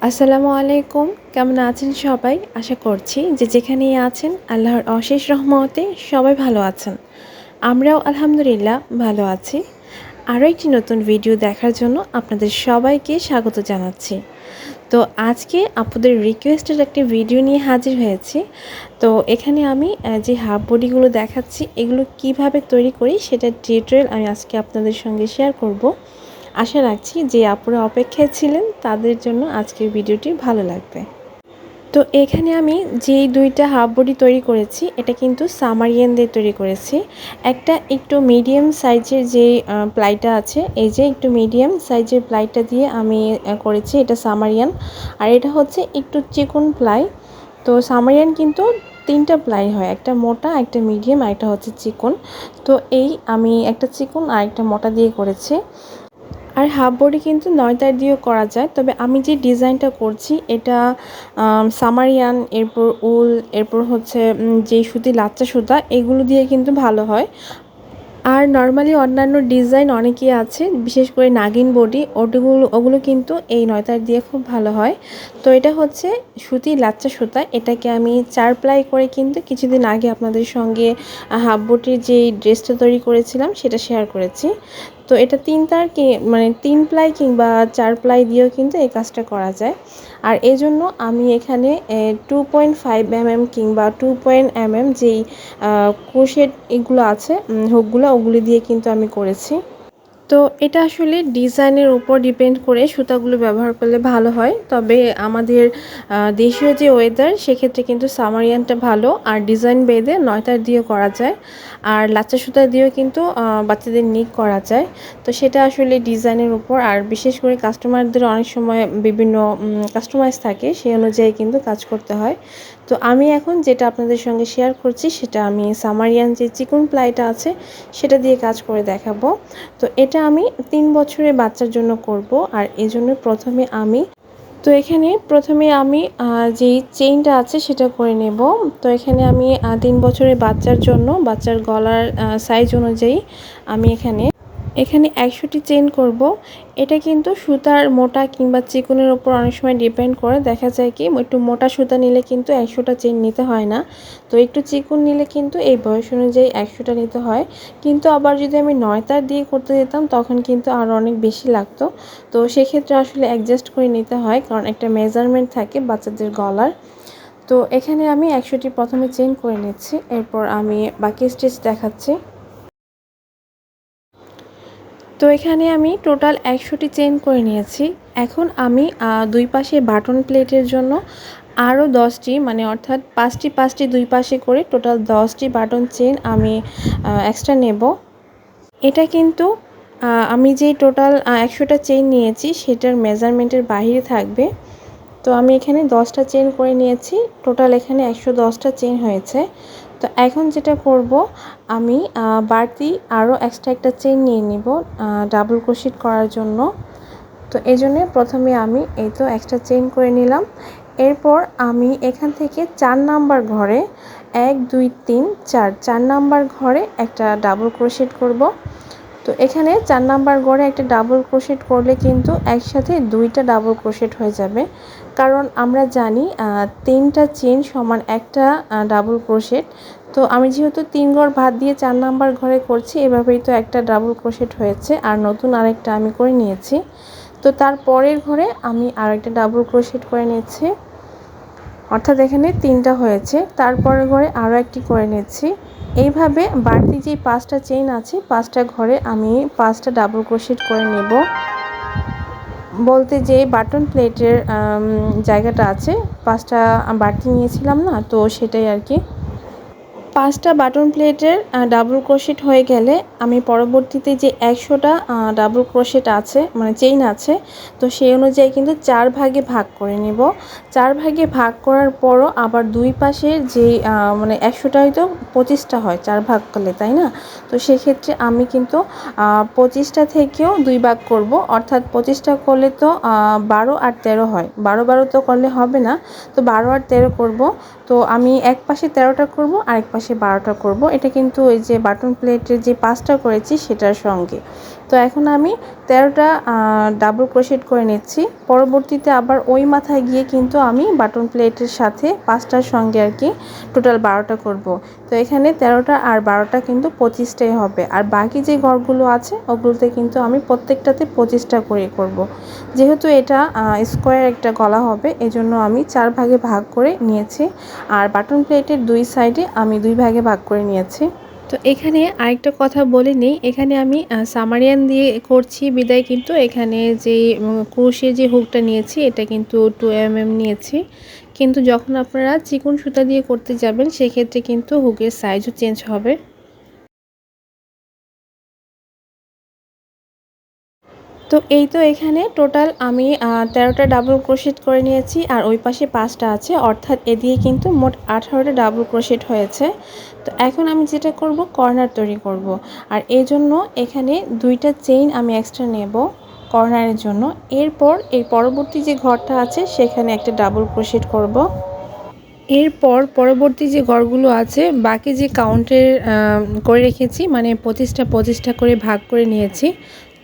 আসসালামু আলাইকুম। কেমন আছেন সবাই? আশা করছি যে যেখানেই আছেন আল্লাহর অশেষ রহমতে সবাই ভালো আছেন। আমরাও আলহামদুলিল্লাহ ভালো আছি। আরও একটি নতুন ভিডিও দেখার জন্য আপনাদের সবাইকে স্বাগত জানাচ্ছি। তো আজকে আপুদের রিকোয়েস্টের একটি ভিডিও নিয়ে হাজির হয়েছি। তো এখানে আমি যে হাফ বডিগুলো দেখাচ্ছি এগুলো কিভাবে তৈরি করি সেটার টিউটোরিয়াল আমি আজকে আপনাদের সঙ্গে শেয়ার করব। আশা রাখছি যে আপুরা অপেক্ষায় ছিলেন তাদের জন্য আজকের ভিডিওটি ভালো লাগবে। তো এখানে আমি যেই দুইটা হাফ বডি তৈরি করেছি এটা কিন্তু সামারিয়ান দিয়ে তৈরি করেছি। একটা একটু মিডিয়াম সাইজের যে প্লাইটা আছে, এই যে একটু মিডিয়াম সাইজের প্লাইটা দিয়ে আমি করেছি, এটা সামারিয়ান। আর এটা হচ্ছে একটু চিকন প্লাই। তো সামারিয়ান কিন্তু তিনটা প্লাই হয়, একটা মোটা, একটা মিডিয়াম আর একটা হচ্ছে চিকন। তো এই আমি একটা চিকন আর একটা মোটা দিয়ে করেছি। আর হাফ বডি কিন্তু ৯ তার দিয়েও করা যায়, তবে আমি যে ডিজাইনটা করছি এটা সামারিয়ান, এরপর উল, এরপর হচ্ছে যেই সুতি লাচ্চা সুতা এগুলো দিয়ে কিন্তু ভালো হয়। আর নর্মালি অন্যান্য ডিজাইন অনেকই আছে, বিশেষ করে নাগিন বডি, ওগুলো কিন্তু এই ৯ তার দিয়ে খুব ভালো হয়। তো এটা হচ্ছে সুতি লাচ্চা সুতা, এটাকে আমি 4 প্লাই করে কিন্তু কিছুদিন আগে আপনাদের সঙ্গে হাফ বডির যেই ড্রেসটা তৈরি করেছিলাম সেটা শেয়ার করেছি। তো এটা 3 তার মানে 3 প্লাই কিংবা 4 প্লাই দিয়েও কিন্তু এই কাজটা করা যায়। আর এজন্য আমি এখানে 2.5 mm কিংবা 2 mm যেই ক্রোশেট এগুলো আছে, হুকগুলো, ওগুলি দিয়ে কিন্তু আমি করেছি। তো এটা আসলে ডিজাইনের উপর ডিপেন্ড করে সুতাগুলো ব্যবহার করলে ভালো হয়, তবে আমাদের দেশীয় যে ওয়েদার সেক্ষেত্রে কিন্তু সামারিয়ানটা ভালো। আর ডিজাইন বেঁধে ৯ তার দিয়েও করা যায়, আর লাচ্চা সুতা দিয়েও কিন্তু বাচ্চাদের নিক করা যায়। তো সেটা আসলে ডিজাইনের উপর, আর বিশেষ করে কাস্টমারদের অনেক সময় বিভিন্ন কাস্টমাইজ থাকে, সেই অনুযায়ী কিন্তু কাজ করতে হয়। তো আমি এখন যেটা আপনাদের সঙ্গে শেয়ার করছি সেটা আমি সামারিয়ান যে চিকন প্লাইটা আছে সেটা দিয়ে কাজ করে দেখাবো। তো এটা আমি 3 বছরের বাচ্চার জন্য করব। আর এজন্য প্রথমে আমি যেই চেইনটা আছে সেটা করে নেব। তো এখানে আমি 3 বছরের বাচ্চার জন্য বাচ্চার গলার সাইজ অনুযায়ী আমি এখানে 100টি চেইন করব। এটা কিন্তু সুতার মোটা কিংবা চিকনের উপর অনেক সময় ডিপেন্ড করে, দেখা যায় কি একটু মোটা সুতা নিলে কিন্তু 100টা চেইন নিতে হয় না, তো একটু চিকন নিলে কিন্তু এই বয়স অনুযায়ী 100টা নিতে হয়। কিন্তু আবার যদি আমি 9 তার দিয়ে করতে যেতাম তখন কিন্তু আরও অনেক বেশি লাগতো। তো সেক্ষেত্রে আসলে অ্যাডজাস্ট করে নিতে হয়, কারণ একটা মেজারমেন্ট থাকে বাচ্চাদের গলার। তো এখানে আমি 100টি প্রথমে চেইন করে নিচ্ছি, এরপর আমি বাকি স্টিচ দেখাচ্ছি। তো এখানে আমি টোটাল 100টি চেইন করে নিয়েছি। এখন আমি দুই পাশে বাটন প্লেটের জন্য আরও 10টি, মানে অর্থাৎ 5টি দুই পাশে করে টোটাল 10টি বাটন চেইন আমি এক্সট্রা নেব। এটা কিন্তু আমি যেই টোটাল 100টা চেইন নিয়েছি সেটার মেজারমেন্টের বাইরে থাকবে। তো আমি এখানে 10টা চেইন করে নিয়েছি, টোটাল এখানে 110টা চেইন হয়েছে। তো এখন যেটা করব, আমি বাড়তি আরও এক্সট্রা একটা চেইন নিয়ে নিব ডাবল ক্রোশেট করার জন্য। তো এই জন্যে প্রথমে আমি এই তো এক্সট্রা চেইন করে নিলাম। এরপর আমি এখান থেকে 4 নাম্বার ঘরে 1 2 3 4 নাম্বার ঘরে একটা ডাবল ক্রোশেট করব। তো এখানে 4 নাম্বার ঘরে একটা ডাবল ক্রোশেট করলে কিন্তু একসাথে 2টা ডাবল ক্রোশেট হয়ে যাবে, কারণ আমরা জানি 3টা চেইন সমান একটা ডাবল ক্রোশেট। তো আমি যেহেতু 3 ঘর বাদ দিয়ে 4 নাম্বার ঘরে করছি, এভাবেই তো একটা ডাবল ক্রোশেট হয়েছে, আর নতুন আরেকটা আমি করে নিয়েছি। তো তার পরের ঘরে আমি আরেকটা ডাবল ক্রোশেট করে নিয়েছি, অর্থাৎ এখানে 3টা হয়েছে। তারপরের ঘরে আরও একটি করে নিচ্ছি। এইভাবে বাড়তি যে 5টা চেইন আছে 5টা ঘরে আমি 5টা ডাবল ক্রোশেট করে নেব। বলতে যে বাটন প্লেটের জায়গাটা আছে 5টা বাড়তি নিয়েছিলাম না, তো সেটাই আর কি। 5টা বাটন প্লেটের ডাবল ক্রোশেট হয়ে গেলে আমি পরবর্তীতে যে 100টা ডাবল ক্রোশেট আছে, মানে চেইন আছে, তো সেই অনুযায়ী কিন্তু 4 ভাগে ভাগ করে নেব। 4 ভাগে ভাগ করার পরও আবার দুই পাশের যেই মানে 100টা হয়তো 25টা হয় 4 ভাগ করলে, তাই না? তো সেক্ষেত্রে আমি কিন্তু 25টা থেকেও 2 ভাগ করব, অর্থাৎ 25টা করলে তো 12 আর 13 হয়, 12 তো করলে হবে না, তো 12 আর 13 করব। তো আমি এক পাশে 13টা করব আর এক পাশে 12টা করব। এটা কিন্তু ওই যে বাটন প্লেটের যে 5টা করেছি সেটার সঙ্গে। তো এখন আমি 13টা ডাবল ক্রোশেট করে নিচ্ছি। পরবর্তীতে আবার ওই মাথায় গিয়ে কিন্তু আমি বাটন প্লেটের সাথে 5টার সঙ্গে আর কি টোটাল 12টা করব। তো এখানে 13টা আর 12টা কিন্তু 25টাই হবে। আর বাকি যে ঘরগুলো আছে ওগুলোতে কিন্তু আমি প্রত্যেকটাতে 25টা করে করব। যেহেতু এটা স্কোয়ার একটা গলা হবে, এজন্য আমি 4 ভাগে ভাগ করে নিয়েছি। আর বাটন প্লেটের 2 সাইডে আমি 2 ভাগে ভাগ করে নিয়েছি। তো এখানে আরেকটা কথা বলে নিই, এখানে আমি সামারিয়ান দিয়ে করছি বিদায় কিন্তু এখানে যে ক্রোশের যে হুকটা নিয়েছি এটা কিন্তু 2 mm নিয়েছি। কিন্তু যখন আপনারা চিকন সুতা দিয়ে করতে যাবেন সেক্ষেত্রে কিন্তু হুকের সাইজও চেঞ্জ হবে। তো এই তো এখানে টোটাল আমি 13টা ডাবল ক্রোশেট করে নিয়েছি আর ওই পাশে 5টা আছে, অর্থাৎ এদিকে কিন্তু মোট 18টা ডাবল ক্রোশেট হয়েছে। তো এখন আমি যেটা করব, কর্নার তৈরি করব। আর এই জন্য এখানে 2টা চেইন আমি এক্সট্রা নেব কর্নারের জন্য। এরপর এই পরবর্তী যে ঘরটা আছে সেখানে একটা ডাবল ক্রোশেট করব। এরপর পরবর্তী যে ঘরগুলো আছে বাকি যে কাউন্টের করে রেখেছি, মানে 25টা করে ভাগ করে নিয়েছি।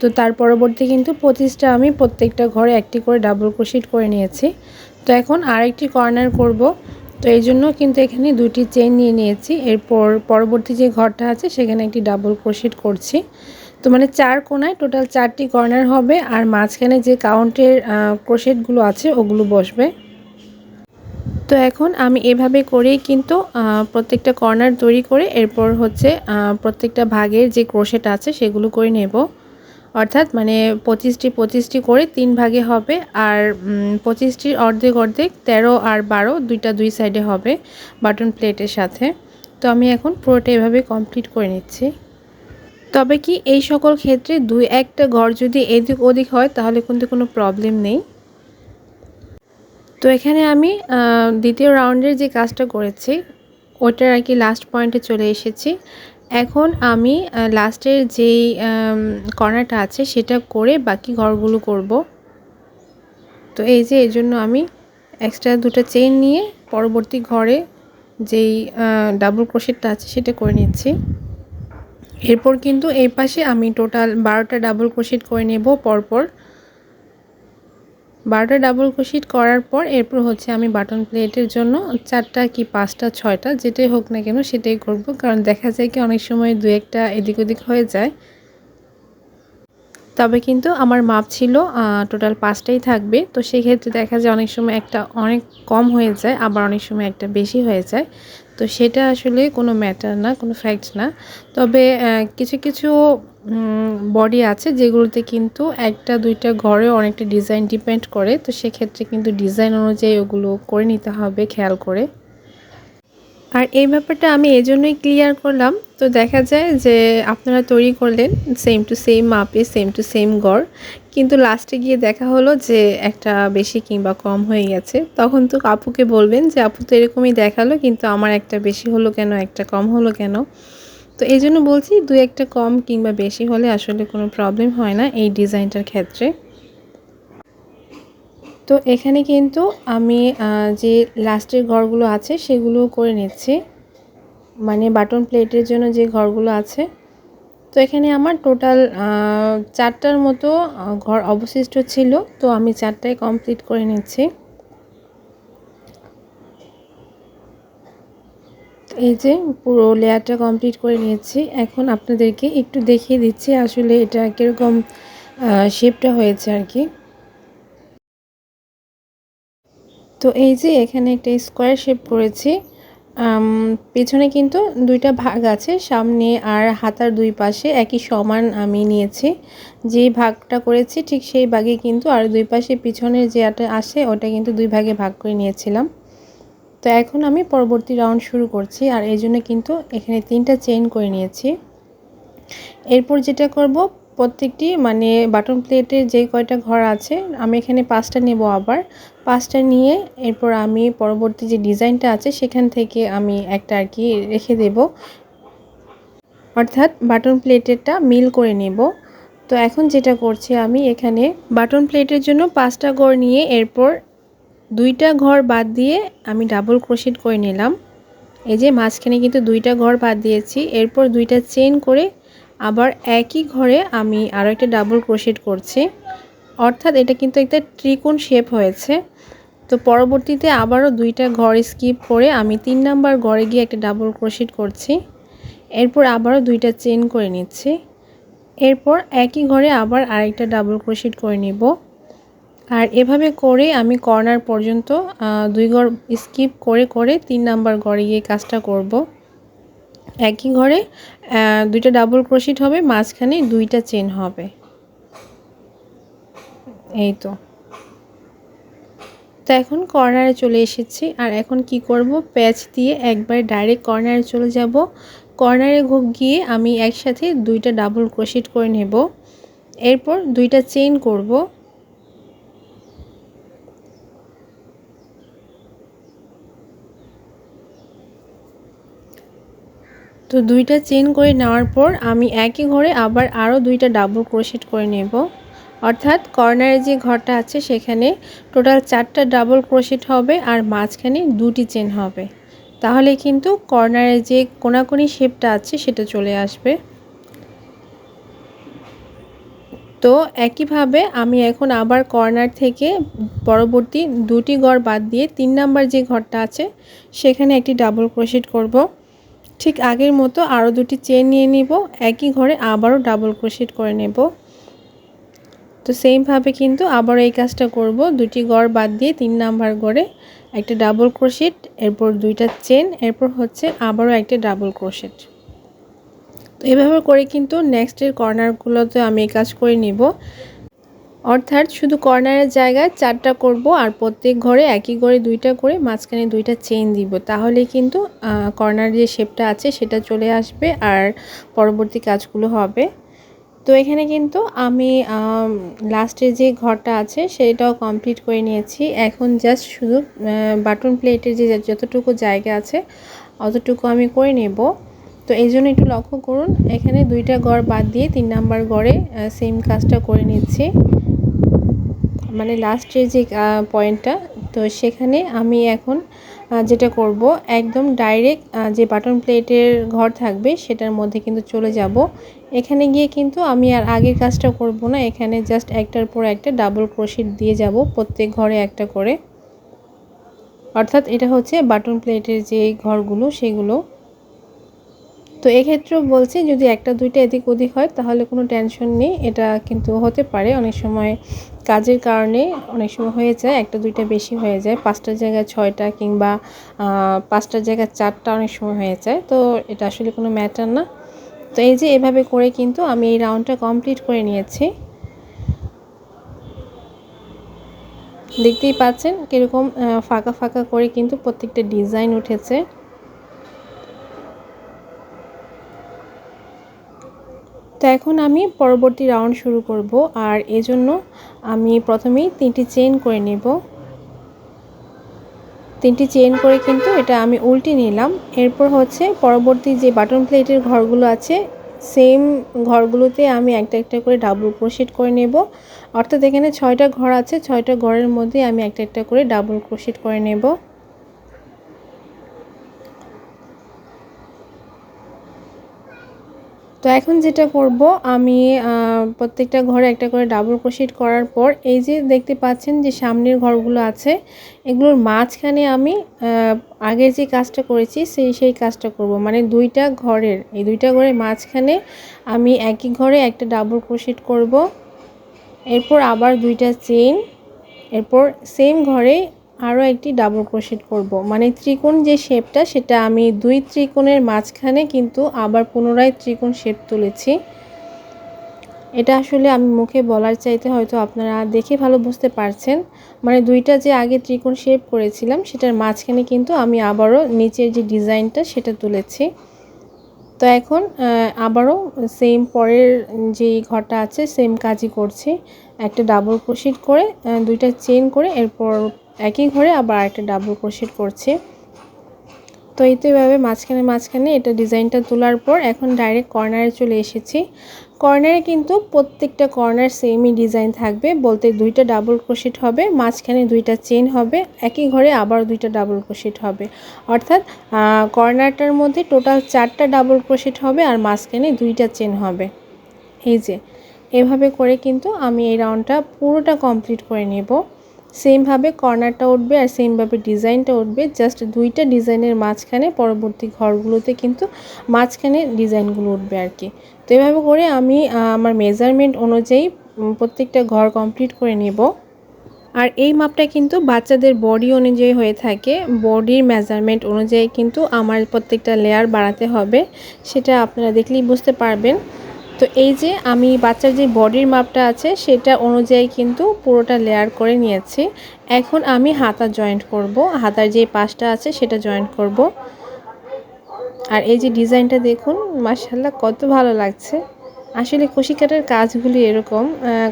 তো তার পরবর্তী কিন্তু 25টা আমি প্রত্যেকটা ঘরে একটি করে ডাবল ক্রোশেট করে নিয়েছি। তো এখন আরেকটি কর্নার করব। তো এই জন্য কিন্তু এখানে 2টি চেইন নিয়ে নিয়েছি। এরপর পরবর্তী যে ঘরটা আছে সেখানে একটি ডাবল ক্রোশেট করছি। তো মানে 4 কোণায় টোটাল 4টি কর্নার হবে আর মাঝখানে যে কাউন্টের ক্রোশেটগুলো আছে ওগুলো বসবে। তো এখন আমি এভাবে করেই কিন্তু প্রত্যেকটা কর্নার তৈরি করে এরপর হচ্ছে প্রত্যেকটা ভাগের যে ক্রোশেট আছে সেগুলো করে নেব। অর্থাৎ মানে 25টি করে 3 ভাগে হবে। আর 25টির অর্ধেক 13 আর 12 দুইটা দুই সাইডে হবে বাটন প্লেটের সাথে। তো আমি এখন পুরোটা এভাবে কমপ্লিট করে নিচ্ছি। তবে কি এই সকল ক্ষেত্রে 2-1টা ঘর যদি এদিক ওদিক হয় তাহলে কিন্তু কোনো প্রবলেম নেই। তো এখানে আমি দ্বিতীয় রাউন্ডের যে কাজটা করেছি ওটার আর কি লাস্ট পয়েন্টে চলে এসেছি। এখন আমি লাস্টের যেই কর্নারটা আছে সেটা করে বাকি ঘরগুলো করব। তো এই যে এই জন্য আমি এক্সট্রা 2টা চেইন নিয়ে পরবর্তী ঘরে যেই ডাবল ক্রোশেটটা আছে সেটা করে নিচ্ছি। এরপর কিন্তু এই পাশে আমি টোটাল 12টা ডাবল ক্রোশেট করে নেব পরপর। 12টা ডাবল ক্রোশেট করার পর এরপর হচ্ছে আমি বাটন প্লেটের জন্য 4টা কি 5টা 6টা যেটাই হোক না কেন সেটাই করব, কারণ দেখা যায় কি অনেক সময় 2-1টা এদিক ওদিক হয়ে যায়। তবে কিন্তু আমার মাপ ছিল টোটাল 5টাই থাকবে। তো সেক্ষেত্রে দেখা যায় অনেক সময় একটা অনেক কম হয়ে যায়, আবার অনেক সময় একটা বেশি হয়ে যায়। তো সেটা আসলে কোনো ম্যাটার না, কোনো ফ্যাক্ট না। তবে কিছু কিছু বডি আছে যেগুলোতে কিন্তু 1টা 2টা ঘরেও অনেকটা ডিজাইন ডিপেন্ড করে। তো সেক্ষেত্রে কিন্তু ডিজাইন অনুযায়ী ওগুলো করে নিতে হবে খেয়াল করে। আর এই ব্যাপারটা আমি এজন্যই ক্লিয়ার করলাম। তো দেখা যায় যে আপনারা তৈরি করলেন সেম টু সেম মাপে সেম টু সেম গড়, কিন্তু লাস্টে গিয়ে দেখা হলো যে একটা বেশি কিংবা কম হয়ে গেছে। তখন তো আপুকে বলবেন যে আপু তো এরকমই দেখালো কিন্তু আমার একটা বেশি হলো কেন, একটা কম হলো কেন। তো এই জন্য বলছি 2-1টা কম কিংবা বেশি হলে আসলে কোনো প্রবলেম হয় না এই ডিজাইনটার ক্ষেত্রে। তো এখানে কিন্তু আমি যে লাস্টের ঘরগুলো আছে সেগুলো করে নিচ্ছি, মানে বাটন প্লেটের জন্য যে ঘরগুলো আছে। তো এখানে আমার টোটাল 4টার মতো ঘর অবশিষ্ট ছিল। তো আমি 4টাই কমপ্লিট করে নিচ্ছি। এই যে পুরো লেয়ারটা কমপ্লিট করে নিয়েছি। এখন আপনাদেরকে একটু দেখিয়ে দিচ্ছি আসলে এটা কীরকম শেপটা হয়েছে আর কি। তো এই যে এখানে একটা স্কোয়ার শেপ করেছি। পেছনে কিন্তু 2টা ভাগ আছে, সামনে আর হাতার 2 পাশে একই সমান আমি নিয়েছি। যে ভাগটা করেছি ঠিক সেই ভাগে কিন্তু আর 2 পাশে পিছনের যেটা আসে ওটা কিন্তু 2 ভাগে ভাগ করে নিয়েছিলাম। তো এখন আমি পরবর্তী রাউন্ড শুরু করছি আর এই জন্য কিন্তু এখানে 3টা চেইন করে নিয়েছি। এরপর যেটা করব, প্রত্যেকটি মানে বাটন প্লেটের যে কয়টা ঘর আছে আমি এখানে 5টা নেব, আবার 5টা নিয়ে এরপর আমি পরবর্তী যে ডিজাইনটা আছে সেখান থেকে আমি একটা আর কি রেখে দেব, অর্থাৎ বাটন প্লেটেরটা মিল করে নেব। তো এখন যেটা করছি আমি এখানে বাটন প্লেটের জন্য 5টা ঘর নিয়ে এরপর 2টা ঘর বাদ দিয়ে আমি ডাবল ক্রোশেট করে নিলাম। এই যে মাঝখানে কিন্তু 2টা ঘর বাদ দিয়েছি, এরপর 2টা চেইন করে আবার একই ঘরে আমি আরও একটা ডাবল ক্রোশেট করছি, অর্থাৎ এটা কিন্তু একটা ত্রিকোণ শেপ হয়েছে। তো পরবর্তীতে আবারও 2টা ঘর স্কিপ করে আমি 3 নাম্বার ঘরে গিয়ে একটা ডাবল ক্রোশেট করছি। এরপর আবারও 2টা চেন করে নিচ্ছি। এরপর একই ঘরে আবার আরেকটা ডাবল ক্রোশেট করে নিব। আর এভাবে করে আমি কর্নার পর্যন্ত 2 ঘর স্কিপ করে করে 3 নাম্বার ঘরে গিয়ে কাজটা করব। একই ঘরে 2টা ডাবল ক্রোশেট হবে, মাঝখানে 2টা চেন হবে। এই তো এখন কর্নারে চলে এসেছি। আর এখন কি করব, প্যাচ দিয়ে একবার ডাইরেক্ট কর্নারে চলে যাব। কর্নারে গিয়ে আমি একসাথে 2টা ডাবল ক্রোশেট করে নেব। এরপর 2টা চেইন করব। তো 2টা চেইন করে নেওয়ার পর আমি একই ঘরে আবার আরও 2টা ডাবল ক্রোশেট করে নেব। অর্থাৎ কর্নারে যে ঘরটা আছে সেখানে টোটাল 4টা ডাবল ক্রোশেট হবে আর মাঝখানে 2টি চেন হবে। তাহলে কিন্তু কর্নারে যে কোণাকুনি শেপটা আছে সেটা চলে আসবে। তো একইভাবে আমি এখন আবার কর্নার থেকে পরবর্তী 2টি ঘর বাদ দিয়ে 3 নাম্বার যে ঘরটা আছে সেখানে একটি ডাবল ক্রোশেট করব। ঠিক আগের মতো আরও 2টি চেন নিয়ে নিব, একই ঘরে আবারও ডাবল ক্রোশেট করে নেব। তো সেমভাবে কিন্তু আবার এই কাজটা করব, 2টি ঘর বাদ দিয়ে 3 নাম্বার ঘরে একটা ডাবল ক্রোশেট, এরপর 2টা চেন, এরপর হচ্ছে আবারও একটা ডাবল ক্রোশেট। তো এভাবে করে কিন্তু নেক্সটের কর্নারগুলোতে আমি এই কাজ করে নিব। অর্থাৎ শুধু কর্নারের জায়গায় 4টা করব আর প্রত্যেক ঘরে একই ঘরে 2টা করে মাঝখানে 2টা চেইন দিব। তাহলে কিন্তু কর্নার যে শেপটা আছে সেটা চলে আসবে আর পরবর্তী কাজগুলো হবে। তো এখানে কিন্তু আমি লাস্টে যে ঘরটা আছে সেটাও কমপ্লিট করে নিয়েছি। এখন জাস্ট শুধু বাটন প্লেটের যে যতটুকু জায়গা আছে অতটুকু আমি করে নেব। তো এই জন্য একটু লক্ষ্য করুন, এখানে 2টা ঘর বাদ দিয়ে 3 নাম্বার ঘরে সেম কাজটা করে নিচ্ছি, মানে লাস্টের যে পয়েন্টটা। তো সেখানে আমি এখন যেটা করব, একদম ডাইরেক্ট যে বাটন প্লেটের ঘর থাকবে সেটার মধ্যে কিন্তু চলে যাব। এখানে গিয়ে কিন্তু আমি আর আগের কাজটা করব না, এখানে জাস্ট একটার পর একটা ডাবল ক্রোশেট দিয়ে যাব প্রত্যেক ঘরে একটা করে। অর্থাৎ এটা হচ্ছে বাটন প্লেটের যে ঘরগুলো সেগুলো। তো এক্ষেত্রেও বলছি, যদি একটা দুইটা এদিক ওদিক হয় তাহলে কোনো টেনশন নেই, এটা কিন্তু হতে পারে অনেক সময় কাজের কারণে, অনেক সময় হয়ে যায় একটা দুইটা বেশি হয়ে যায়, 5টার জায়গায় 6টা কিংবা 5টার জায়গায় 4টা অনেক সময় হয়ে যায়। তো এটা আসলে কোনো ম্যাটার না। তো এই যে এভাবে করে কিন্তু আমি এই রাউন্ডটা কমপ্লিট করে নিয়েছি। দেখতেই পাচ্ছেন কীরকম ফাঁকা ফাঁকা করে কিন্তু প্রত্যেকটা ডিজাইন উঠেছে। তো এখন আমি পরবর্তী রাউন্ড শুরু করব, আর এজন্য আমি প্রথমেই 3টি চেইন করে নেব। 3টি চেইন করে কিন্তু এটা আমি উল্টে নিলাম। এরপর হচ্ছে পরবর্তী যে বাটন প্লেটের ঘরগুলো আছে সেম ঘরগুলোতে আমি একটা একটা করে ডাবল ক্রোশেট করে নেব। অর্থাৎ এখানে 6টা ঘর আছে, 6টা ঘরের মধ্যে আমি একটা একটা করে ডাবল ক্রোশেট করে নেব। তো এখন যেটা করব, আমি প্রত্যেকটা ঘরে একটা করে ডাবল ক্রোশেট করার পর এই যে দেখতে পাচ্ছেন যে সামনের ঘরগুলো আছে এগুলোর মাঝখানে আমি আগের যে কাজটা করেছি সেই কাজটা করব, মানে 2টা ঘরের এই 2টা ঘরের মাঝখানে আমি একই ঘরে একটা ডাবল ক্রোশেট করব। এরপর আবার 2টা চেইন, এরপর সেম ঘরে আরও একটি ডাবল ক্রোশেট করব, মানে ত্রিকোণ যে শেপটা সেটা আমি 2 ত্রিকোণের মাঝখানে কিন্তু আবার পুনরায় ত্রিকোণ শেপ তুলেছি। এটা আসলে আমি মুখে বলার চাইতে হয়তো আপনারা দেখে ভালো বুঝতে পারছেন, মানে 2টা যে আগে ত্রিকোণ শেপ করেছিলাম সেটার মাঝখানে কিন্তু আমি আবারও নিচের যে ডিজাইনটা সেটা তুলেছি। তো এখন আবারও সেম পরের যেই ঘরটা আছে সেম কাজই করছি, একটা ডাবল ক্রোশেট করে 2টা চেইন করে এরপর একই ঘরে আবার একটা ডাবল ক্রোশেট করছি। তো এই তো এভাবে মাঝখানে এটা ডিজাইনটা তোলার পর এখন ডাইরেক্ট কর্নারে চলে এসেছি। কর্নারে কিন্তু প্রত্যেকটা কর্নার সেমই ডিজাইন থাকবে, বলতে 2টা ডাবল ক্রোশেট হবে, মাঝখানে 2টা চেন হবে, একই ঘরে আবার 2টা ডাবল ক্রোশেট হবে। অর্থাৎ কর্নারটার মধ্যে টোটাল 4টা ডাবল ক্রোশেট হবে আর মাঝখানে 2টা চেন হবে। এই যে এভাবে করে কিন্তু আমি এই রাউন্ডটা পুরোটা কমপ্লিট করে নেব। সেমভাবে কর্নারটা উঠবে আর সেমভাবে ডিজাইনটা উঠবে, জাস্ট 2টা ডিজাইনের মাঝখানে পরবর্তী ঘরগুলোতে কিন্তু মাঝখানে ডিজাইনগুলো উঠবে আর কি। তো এভাবে করে আমি আমার মেজারমেন্ট অনুযায়ী প্রত্যেকটা ঘর কমপ্লিট করে নেব। আর এই মাপটা কিন্তু বাচ্চাদের বডি অনুযায়ী হয়ে থাকে, বডির মেজারমেন্ট অনুযায়ী কিন্তু আমার প্রত্যেকটা লেয়ার বাড়াতে হবে, সেটা আপনারা দেখলেই বুঝতে পারবেন। তো এই যে আমি বাচ্চার যে বডির মাপটা আছে সেটা অনুযায়ী কিন্তু পুরোটা লেয়ার করে নিয়েছি। এখন আমি হাতা জয়েন্ট করব, হাতার যে পাশটা আছে সেটা জয়েন্ট করব। আর এই যে ডিজাইনটা দেখুন, মাশাআল্লাহ কত ভালো লাগছে। আসলে কুশি কাটার কাজগুলি এরকম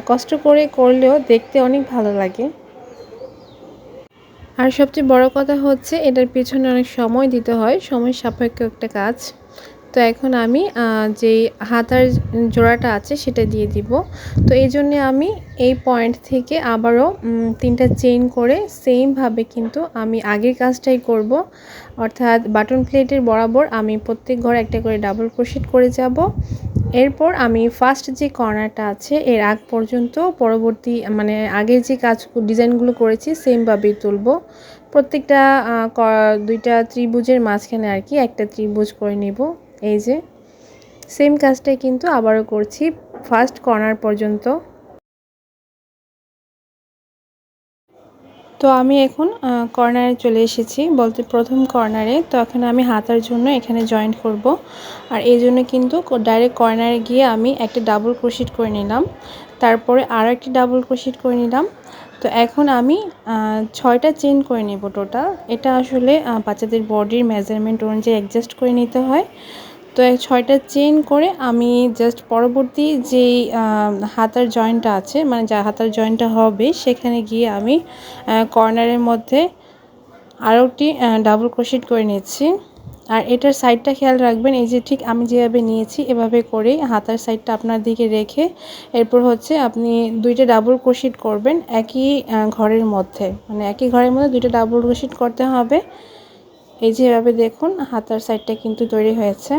কষ্ট করে করলেও দেখতে অনেক ভালো লাগে। আর সবচেয়ে বড় কথা হচ্ছে এটার পেছনে অনেক সময় দিতে হয়, সময় সাপেক্ষ একটা কাজ। তো এখন আমি যেই হাতার জোড়াটা আছে সেটা দিয়ে দিব। তো এই জন্যে আমি এই পয়েন্ট থেকে আবারও 3টা চেইন করে সেমভাবে কিন্তু আমি আগের কাজটাই করব। অর্থাৎ বাটন প্লেটের বরাবর আমি প্রত্যেক ঘরে একটা করে ডাবল ক্রোশেট করে যাব। এরপর আমি ফার্স্ট যে কর্নারটা আছে এর আগ পর্যন্ত পরবর্তী মানে আগের যে কাজ ডিজাইনগুলো করেছি সেমভাবেই তুলব। প্রত্যেকটা 2টা ত্রিভুজের মাঝখানে আর কি একটা ত্রিভুজ করে নেব। এই যে সেম কাজটাই কিন্তু আবারও করছি ফার্স্ট কর্নার পর্যন্ত। তো আমি এখন কর্নারে চলে এসেছি, বলতে প্রথম কর্নারে। তো এখন আমি হাতার জন্য এখানে জয়েন্ট করব। আর এই জন্য কিন্তু ডাইরেক্ট কর্নারে গিয়ে আমি একটা ডাবল ক্রোশেট করে নিলাম, তারপরে আরও একটি ডাবল ক্রোশেট করে নিলাম। তো এখন আমি 6টা চেইন করে নেব টোটাল। এটা আসলে বাচ্চাদের বডির মেজারমেন্ট অনুযায়ী অ্যাডজাস্ট করে নিতে হয়। তো 6টা চেইন করে আমি জাস্ট পরবর্তী যেই হাতার জয়েন্টটা আছে, মানে যা হাতার জয়েন্টটা হবে সেখানে গিয়ে আমি কর্নারের মধ্যে আরও একটি ডাবল ক্রোশেট করে নিচ্ছি। আর এটার সাইডটা খেয়াল রাখবেন, এই যে ঠিক আমি যেভাবে নিয়েছি এভাবে করেই হাতার সাইডটা আপনার দিকে রেখে এরপর হচ্ছে আপনি 2টা ডাবল ক্রোশেট করবেন একই ঘরের মধ্যে, মানে একই ঘরের মধ্যে 2টা ডাবল ক্রোশেট করতে হবে। এই যে এভাবে দেখুন হাতার সাইডটা কিন্তু তৈরি হয়েছে।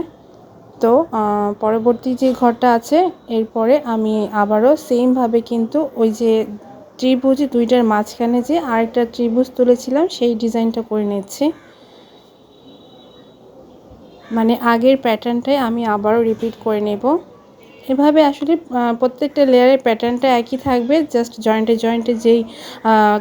তো পরবর্তী যে ঘরটা আছে এরপরে আমি আবারও সেমভাবে কিন্তু ওই যে ত্রিভুজ 2টার মাঝখানে যে আরেকটা ত্রিভুজ তুলেছিলাম সেই ডিজাইনটা করে নিচ্ছি। মানে আগের প্যাটার্নটাই আমি আবারও রিপিট করে নেব। এভাবে আসলে প্রত্যেকটা লেয়ারের প্যাটার্নটা একই থাকবে, জাস্ট জয়েন্টে যেই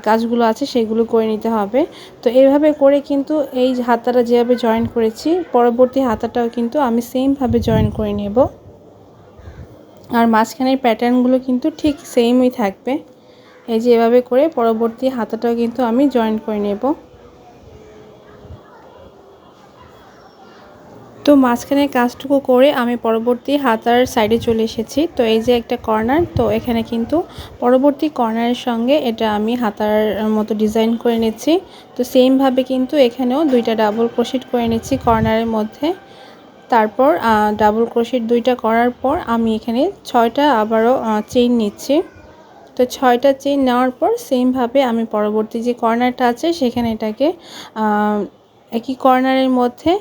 কাজগুলো আছে সেগুলো করে নিতে হবে। তো এইভাবে করে কিন্তু এই হাতাটা যেভাবে জয়েন করেছি পরবর্তী হাতাটাও কিন্তু আমি সেমভাবে জয়েন করে নেব। আর মাঝখানের প্যাটার্নগুলো কিন্তু ঠিক সেমই থাকবে। এই যে এভাবে করে পরবর্তী হাতাটাও কিন্তু আমি জয়েন করে নেব। তো মাঝখানে কাজটুকু করে আমি পরবর্তী হাতার সাইডে চলে এসেছি। তো এই যে একটা কর্নার, তো এখানে কিন্তু পরবর্তী কর্নারের সঙ্গে এটা আমি হাতার মতো ডিজাইন করে নিচ্ছি। তো সেমভাবে কিন্তু এখানেও 2টা ডাবল ক্রোশেট করে নিচ্ছি কর্নারের মধ্যে। তারপর ডাবল ক্রোশেট 2টা করার পর আমি এখানে 6টা আবারও চেইন নিচ্ছি। তো 6টা চেইন নেওয়ার পর সেমভাবে আমি পরবর্তী যে কর্নারটা আছে সেখানে এটাকে একই কর্নারের মধ্যে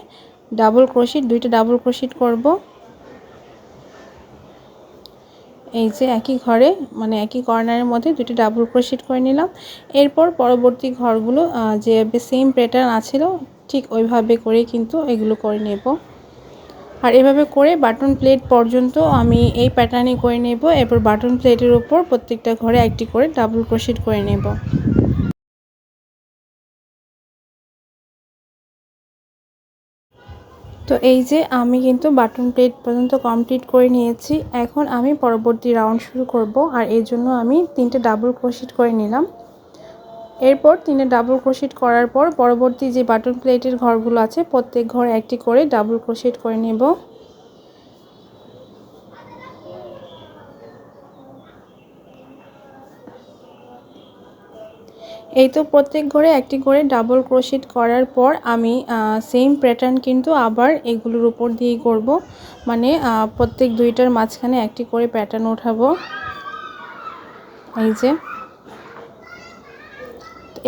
ডাবল ক্রোশেট 2টা ডাবল ক্রোশেট করব। এই যে একই ঘরে মানে একই কর্নারের মধ্যে 2টা ডাবল ক্রোশেট করে নিলাম। এরপর পরবর্তী ঘরগুলো যে সেম প্যাটার্ন আছিল ঠিক ওইভাবে করে কিন্তু এগুলো করে নেব। আর এভাবে করে বাটন প্লেট পর্যন্ত আমি এই প্যাটার্নে করে নেব। এরপর বাটন প্লেটের উপর প্রত্যেকটা ঘরে একটি করে ডাবল ক্রোশেট করে নেব। তো এই যে আমি কিন্তু বাটন প্লেট পর্যন্ত কমপ্লিট করে নিয়েছি। এখন আমি পরবর্তী রাউন্ড শুরু করব। আর এর জন্য আমি 3টে ডাবল ক্রোশেট করে নিলাম। এরপর 3টে ডাবল ক্রোশেট করার পর পরবর্তী যে বাটন প্লেটের ঘরগুলো আছে প্রত্যেক ঘরে একটি করে ডাবল ক্রোশেট করে নেব। এই তো প্রত্যেক ঘরে একটি করে ডাবল ক্রোশেট করার পর আমি সেম প্যাটার্ন কিন্তু আবার এগুলোর উপর দিয়েই করব, মানে প্রত্যেক দুইটার মাঝখানে একটি করে প্যাটার্ন ওঠাবো। এই যে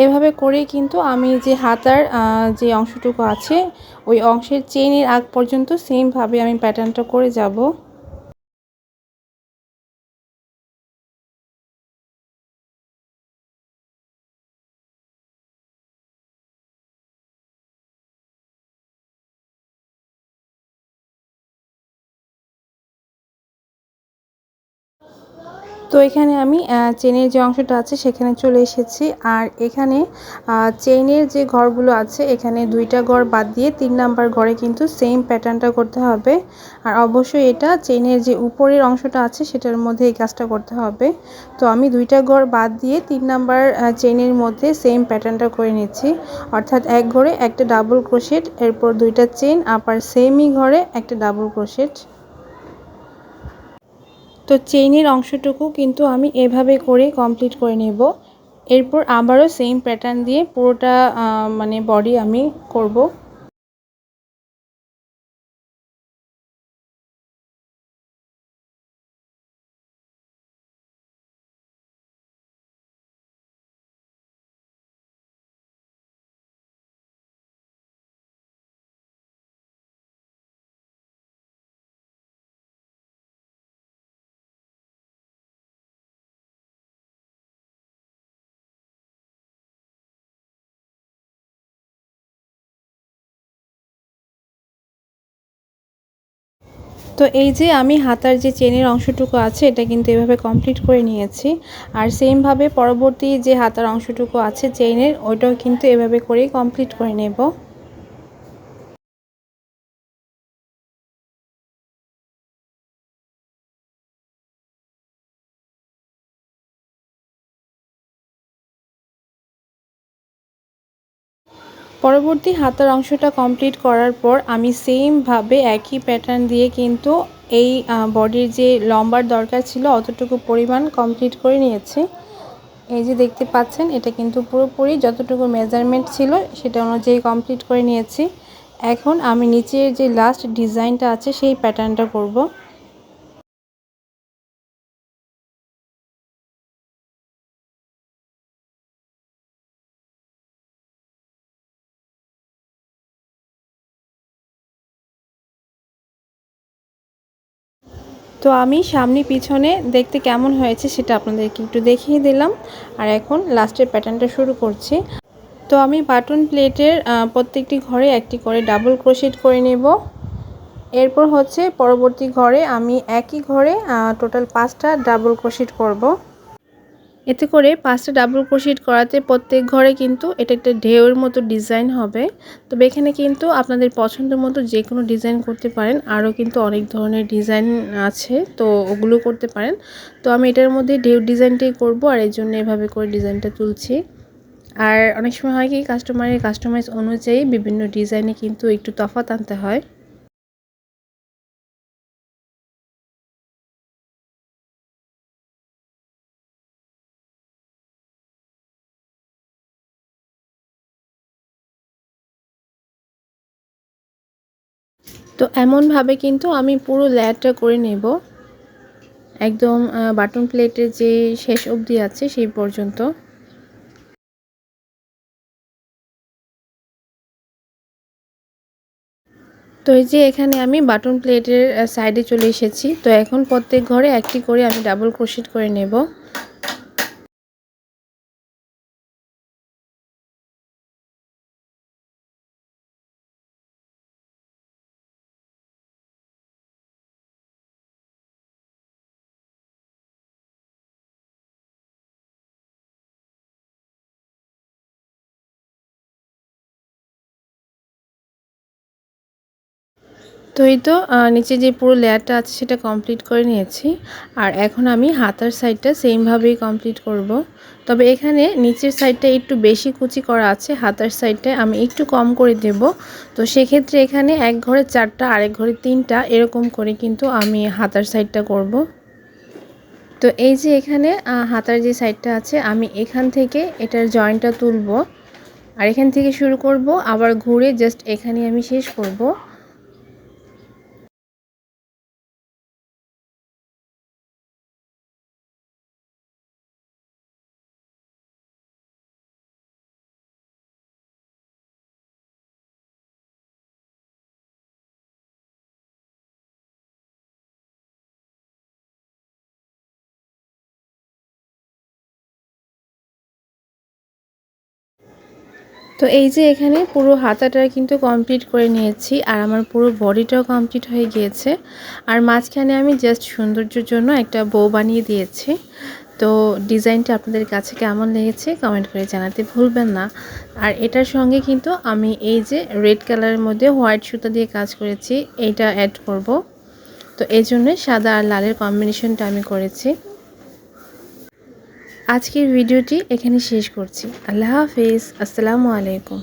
এভাবে করেই কিন্তু আমি যে হাতার যে অংশটুকু আছে ওই অংশের চেইনের আগ পর্যন্ত সেমভাবে আমি প্যাটার্নটা করে যাব। তো এখানে আমি চেইনের যে অংশটা আছে সেখানে চলে এসেছি। আর এখানে চেইনের যে ঘরগুলো আছে এখানে 2টা ঘর বাদ দিয়ে 3 নাম্বার ঘরে কিন্তু সেম প্যাটার্নটা করতে হবে। আর অবশ্যই এটা চেইনের যে উপরের অংশটা আছে সেটার মধ্যে এই কাজটা করতে হবে। তো আমি 2টা ঘর বাদ দিয়ে 3 নাম্বার চেইনের মধ্যে সেম প্যাটার্নটা করে নিচ্ছি, অর্থাৎ এক ঘরে একটা ডাবল ক্রোশেট, এরপর 2টা চেইন, আবার সেমই ঘরে একটা ডাবল ক্রোশেট। তো চেইনের অংশটুকু কিন্তু আমি এভাবে করে কমপ্লিট করে নেব। এরপর আবারও সেম প্যাটার্ন দিয়ে পুরোটা মানে বডি আমি করব। তো এই যে আমি হাতার যে চেনের অংশটুকু আছে এটা কিন্তু এভাবে কমপ্লিট করে নিয়েছি। আর সেমভাবে পরবর্তী যে হাতার অংশটুকু আছে চেইনের ওইটাও কিন্তু এভাবে করেই কমপ্লিট করে নেব। পরবর্তী হাতার অংশটা কমপ্লিট করার পর আমি সেমভাবে একই প্যাটার্ন দিয়ে কিন্তু এই বডির যে লম্বার দরকার ছিল অতটুকু পরিমাণ কমপ্লিট করে নিয়েছি। এই যে দেখতে পাচ্ছেন এটা কিন্তু পুরোপুরি যতটুকু মেজারমেন্ট ছিল সেটা অনুযায়ী কমপ্লিট করে নিয়েছি। এখন আমি নিচের যে লাস্ট ডিজাইনটা আছে সেই প্যাটার্নটা করব। তো আমি সামনে পিছনে দেখতে কেমন হয়েছে সেটা আপনাদেরকে একটু দেখিয়ে দিলাম। আর এখন লাস্টের প্যাটার্নটা শুরু করছি। তো আমি বাটন প্লেটের প্রত্যেকটি ঘরে একটি করে ডাবল ক্রোশেট করে নেব। এরপর হচ্ছে পরবর্তী ঘরে আমি একই ঘরে টোটাল 5টা ডাবল ক্রোশেট করব। এতে করে 5টা ডাবল ক্রোশেট করাতে প্রত্যেক ঘরে কিন্তু এটা একটা ঢেউয়ের মতো ডিজাইন হবে। তবে এখানে কিন্তু আপনাদের পছন্দ মতো যে কোনো ডিজাইন করতে পারেন, আরও কিন্তু অনেক ধরনের ডিজাইন আছে, তো ওগুলো করতে পারেন। তো আমি এটার মধ্যে ঢেউ ডিজাইনটাই করব, আর এই জন্য এভাবে করে ডিজাইনটা তুলছি। আর অনেক সময় হয় কি কাস্টমারের কাস্টমাইজ অনুযায়ী বিভিন্ন ডিজাইনে কিন্তু একটু তফাৎ আনতে হয়। তো এমনভাবে কিন্তু আমি পুরো লেয়ারটা করে নেব, একদম বাটন প্লেটের যে শেষ অবধি আছে সেই পর্যন্ত। তো এই যে এখানে আমি বাটন প্লেটের সাইডে চলে এসেছি। তো এখন প্রত্যেক ঘরে একটি করে আমি ডাবল ক্রোশেট করে নেব। তো এই তো নিচে যে পুরো লেয়ারটা আছে সেটা কমপ্লিট করে নিয়েছি। আর এখন আমি হাতার সাইডটা সেমভাবেই কমপ্লিট করব। তবে এখানে নিচের সাইডটা একটু বেশি কুচি করা আছে, হাতার সাইডটায় আমি একটু কম করে দেব। তো সেক্ষেত্রে এখানে এক ঘরে 4টা, আরেক ঘরে 3টা, এরকম করে কিন্তু আমি হাতার সাইডটা করব। তো এই যে এখানে হাতার যে সাইডটা আছে আমি এখান থেকে এটার জয়েন্টটা তুলবো আর এখান থেকে শুরু করব আবার ঘুরে জাস্ট এখানে আমি শেষ করব। তো এই যে এখানে পুরো হাতাটা কিন্তু কমপ্লিট করে নিয়েছি আর আমার পুরো বডিটাও কমপ্লিট হয়ে গিয়েছে। আর মাঝখানে আমি জাস্ট সৌন্দর্যের জন্য একটা বো বানিয়ে দিয়েছি। তো ডিজাইনটা আপনাদের কাছে কেমন লেগেছে কমেন্ট করে জানাতে ভুলবেন না। আর এটার সঙ্গে কিন্তু আমি এই যে রেড কালারের মধ্যে হোয়াইট সুতা দিয়ে কাজ করেছি, এইটা অ্যাড করব। তো এই জন্য সাদা আর লালের কম্বিনেশনটা আমি করেছি। আজকের ভিডিওটি এখানে শেষ করছি। আল্লাহ হাফেজ, আসসালামু আলাইকুম।